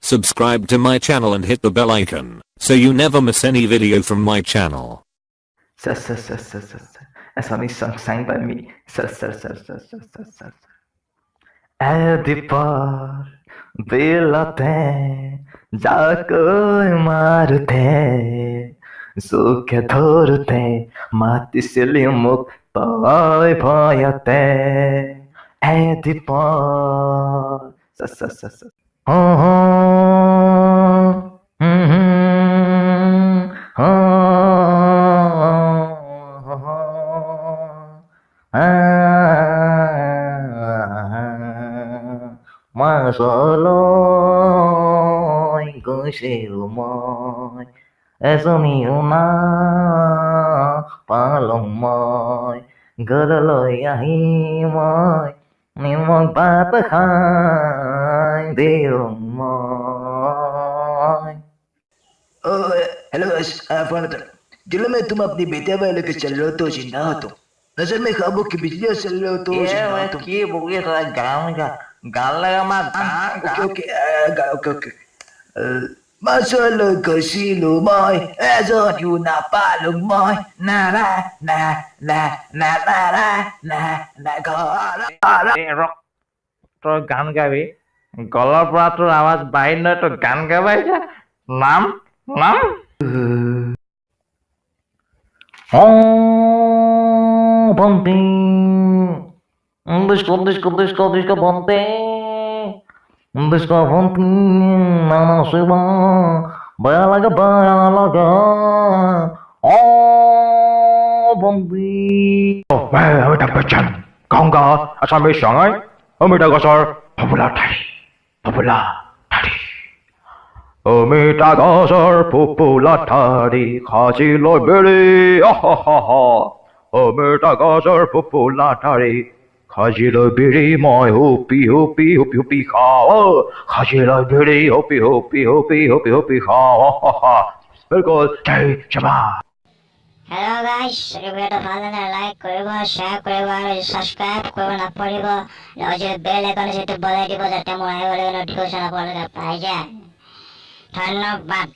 Subscribe to my channel and hit the bell icon so you never miss any video from my channel. Sir, sir, sir, sir, sir, sir. A song is sung by me. Sir, sir, sir, sir, sir, sir, sir. Edipar bilate jakoy marute sukhe dhorte mati silimuk toy bhoyate Edipar sir sir sir sir Masaloy kusilumoy esuniuna palongmoy galaloy ahimoy nimong patakhay dilongmoy hello father Delhi में तुम अपनी बेटे वाले के चल रहे हो तो जिंदा हो तुम नजर में ख्वाबों की बिजली चल रहे हो तो जिंदा हो तुम की बोगे थोड़ा गाँव का गाल लगा मा okay okay okay Masalo kasilo moy ezon yu na palong moy na na na na na na na na na na rock তোর গান গাবি গলার পৰা তোর আওয়াজ বাইর নয় তো গান গাবাই যা নাম নাম বন্তি disco disco disco disco বন্তি disco বন্তি নানা শিবা বয়া লাগা বন্তি Amitabh Bachchan गाऊंगा असमी सॉन्ग अमिताभ गसर फपुला ठाडी अमिताभ गसर फपुला ठाडी खाजिलो बेडी अमिताभ गसर फपुला ठाडी खाजिलो बेडी মই হুপি খাও खाजिलो बेडी হুপি খাও बिल्कुल जय जवान Hello guys, ভিডিওটা ভালো লাগলে লাইক করব, শেয়ার করব আর সাবস্ক্রাইব করব না পড়িব যে বেল আইকনে যেটা বলে দিব যাতে মোবাইলে নোটিফিকেশন আপনাদের পাই যায়। ধন্যবাদ।